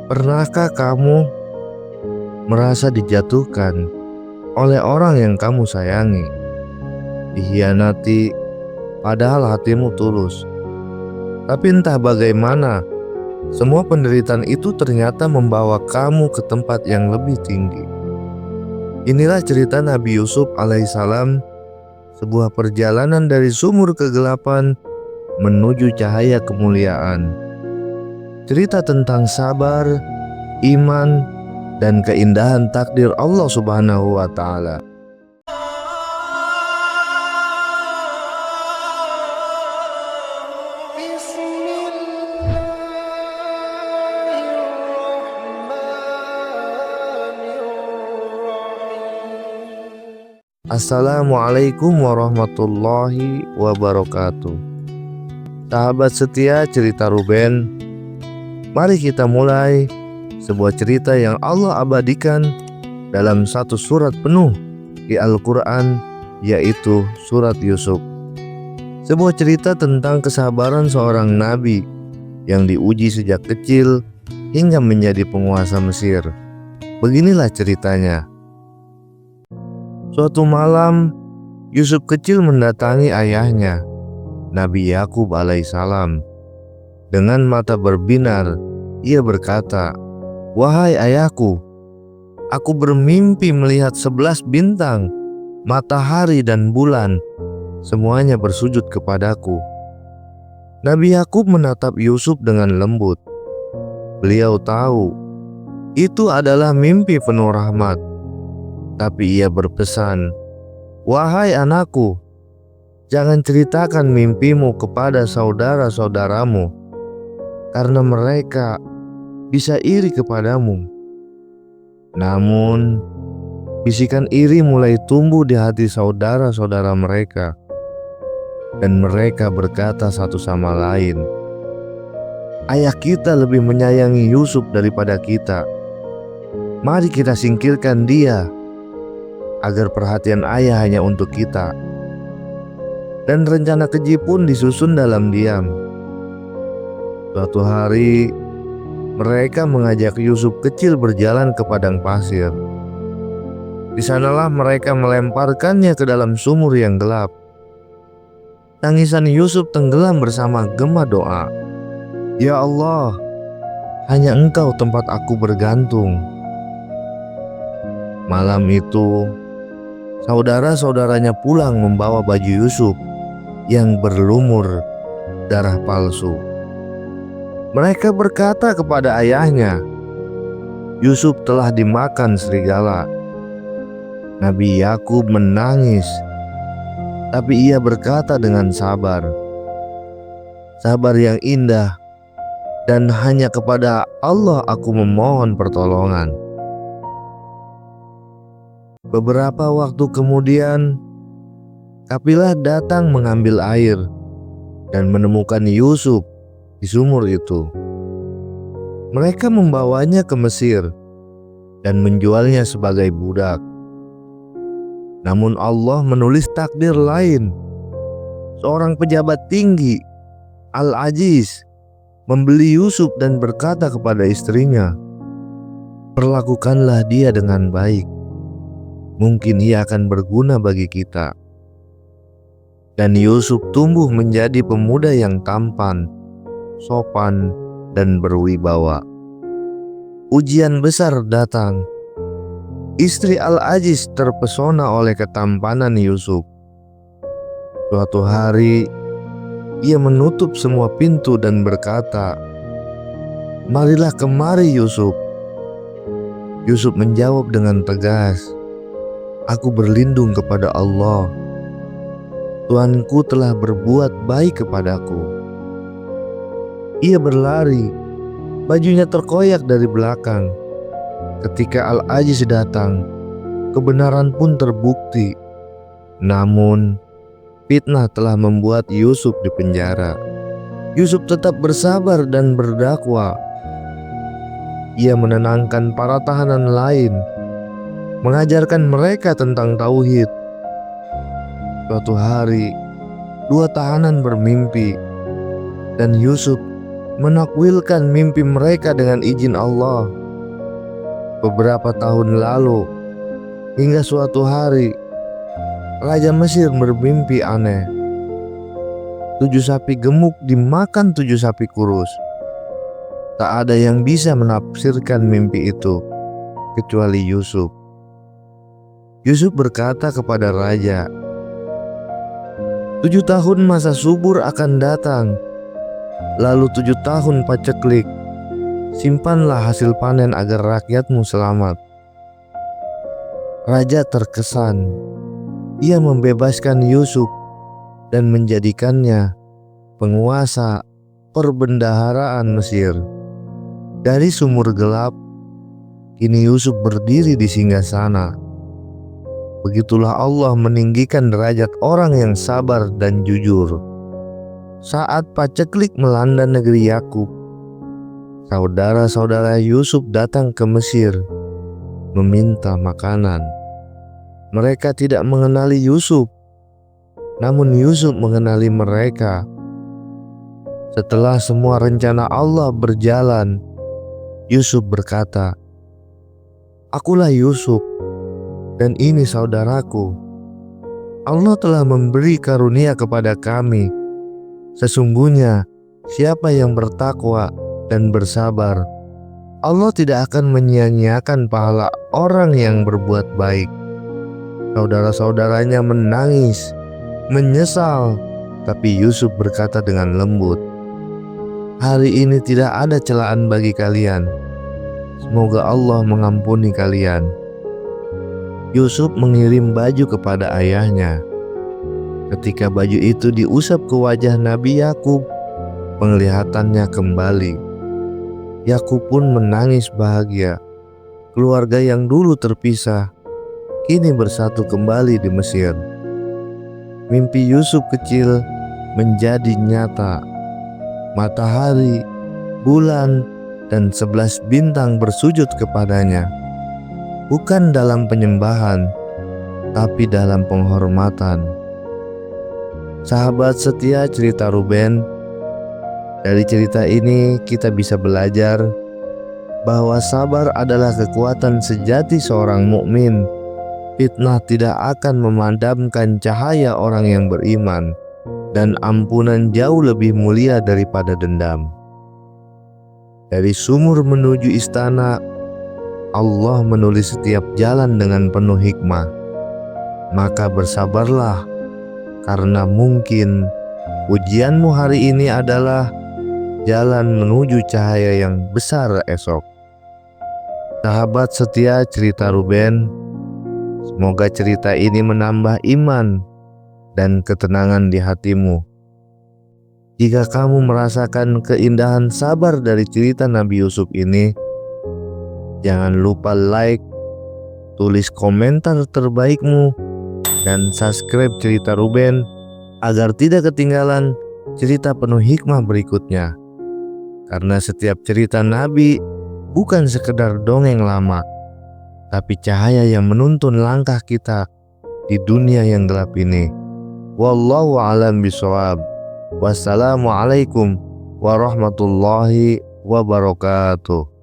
Pernahkah kamu merasa dijatuhkan oleh orang yang kamu sayangi, dikhianati padahal hatimu tulus? Tapi entah bagaimana, semua penderitaan itu ternyata membawa kamu ke tempat yang lebih tinggi. Inilah cerita Nabi Yusuf alaihissalam, sebuah perjalanan dari sumur kegelapan menuju cahaya kemuliaan. Cerita tentang sabar, iman, dan keindahan takdir Allah Subhanahu wa Ta'ala. Assalamualaikum warahmatullahi wabarakatuh. Sahabat setia cerita Ruben, mari kita mulai sebuah cerita yang Allah abadikan dalam satu surat penuh di Al-Quran, yaitu surat Yusuf. Sebuah cerita tentang kesabaran seorang nabi yang diuji sejak kecil hingga menjadi penguasa Mesir. Beginilah ceritanya. Suatu malam, Yusuf kecil mendatangi ayahnya, Nabi Yakub alaihissalam. Dengan mata berbinar, ia berkata, "Wahai ayahku, aku bermimpi melihat 11 bintang, matahari dan bulan, semuanya bersujud kepadaku." Nabi Yakub menatap Yusuf dengan lembut. Beliau tahu itu adalah mimpi penuh rahmat. Tapi ia berpesan, "Wahai anakku, jangan ceritakan mimpimu kepada saudara-saudaramu, karena mereka bisa iri kepadamu." Namun, bisikan iri mulai tumbuh di hati saudara-saudara mereka, dan mereka berkata satu sama lain, "Ayah kita lebih menyayangi Yusuf daripada kita. Mari kita singkirkan dia, agar perhatian ayah hanya untuk kita." Dan rencana keji pun disusun dalam diam. Suatu hari, mereka mengajak Yusuf kecil berjalan ke padang pasir. Di sanalah mereka melemparkannya ke dalam sumur yang gelap. Tangisan Yusuf tenggelam bersama gema doa, "Ya Allah, hanya Engkau tempat aku bergantung." Malam itu, saudara-saudaranya pulang membawa baju Yusuf yang berlumur darah palsu. Mereka berkata kepada ayahnya, "Yusuf telah dimakan serigala." Nabi Yakub menangis, tapi ia berkata dengan sabar, sabar yang indah, "Dan hanya kepada Allah aku memohon pertolongan." Beberapa waktu kemudian, kapilah datang mengambil air dan menemukan Yusuf di sumur itu. Mereka membawanya ke Mesir dan menjualnya sebagai budak. Namun Allah menulis takdir lain. Seorang pejabat tinggi, Al-Aziz, membeli Yusuf dan berkata kepada istrinya, "Perlakukanlah dia dengan baik. Mungkin ia akan berguna bagi kita." Dan Yusuf tumbuh menjadi pemuda yang tampan, sopan, dan berwibawa. Ujian besar datang. Istri Al-Aziz terpesona oleh ketampanan Yusuf. Suatu hari, ia menutup semua pintu dan berkata, "Marilah kemari Yusuf." Yusuf menjawab dengan tegas, "Aku berlindung kepada Allah. Tuanku telah berbuat baik kepadaku." Ia berlari, bajunya terkoyak dari belakang. Ketika Al-Aziz datang, kebenaran pun terbukti. Namun, fitnah telah membuat Yusuf dipenjara. Yusuf tetap bersabar dan berdakwah. Ia menenangkan para tahanan lain, mengajarkan mereka tentang tauhid. Suatu hari, dua tahanan bermimpi, dan Yusuf menakwilkan mimpi mereka dengan izin Allah. Beberapa tahun lalu, hingga suatu hari, Raja Mesir bermimpi aneh. 7 sapi gemuk dimakan 7 sapi kurus. Tak ada yang bisa menafsirkan mimpi itu kecuali Yusuf. Yusuf berkata kepada raja, 7 tahun masa subur akan datang, lalu 7 tahun paceklik. Simpanlah hasil panen agar rakyatmu selamat. Raja terkesan. Ia membebaskan Yusuf dan menjadikannya penguasa perbendaharaan Mesir. Dari sumur gelap, kini Yusuf berdiri di singgasana. Begitulah Allah meninggikan derajat orang yang sabar dan jujur. Saat paceklik melanda negeri Yakub, saudara-saudara Yusuf datang ke Mesir meminta makanan. Mereka tidak mengenali Yusuf, namun Yusuf mengenali mereka. Setelah semua rencana Allah berjalan, Yusuf berkata, "Akulah Yusuf, dan ini saudaraku. Allah telah memberi karunia kepada kami. Sesungguhnya siapa yang bertakwa dan bersabar, Allah tidak akan menyia-nyiakan pahala orang yang berbuat baik." Saudara-saudaranya menangis, menyesal, tapi Yusuf berkata dengan lembut, "Hari ini tidak ada celaan bagi kalian. Semoga Allah mengampuni kalian." Yusuf mengirim baju kepada ayahnya. Ketika baju itu diusap ke wajah Nabi Yakub, penglihatannya kembali. Yakub pun menangis bahagia. Keluarga yang dulu terpisah kini bersatu kembali di Mesir. Mimpi Yusuf kecil menjadi nyata. Matahari, bulan, dan 11 bintang bersujud kepadanya, bukan dalam penyembahan, tapi dalam penghormatan. Sahabat setia cerita Ruben, dari cerita ini kita bisa belajar bahwa sabar adalah kekuatan sejati seorang mukmin. Fitnah tidak akan memadamkan cahaya orang yang beriman, dan ampunan jauh lebih mulia daripada dendam. Dari sumur menuju istana, Allah menulis setiap jalan dengan penuh hikmah. Maka bersabarlah, karena mungkin ujianmu hari ini adalah jalan menuju cahaya yang besar esok. Sahabat setia cerita Ruben, semoga cerita ini menambah iman dan ketenangan di hatimu. Jika kamu merasakan keindahan sabar dari cerita Nabi Yusuf ini, jangan lupa like, tulis komentar terbaikmu, dan subscribe cerita Ruben agar tidak ketinggalan cerita penuh hikmah berikutnya. Karena setiap cerita Nabi bukan sekedar dongeng lama, tapi cahaya yang menuntun langkah kita di dunia yang gelap ini. Wallahu a'lam bishawab. Wassalamualaikum warahmatullahi wabarakatuh.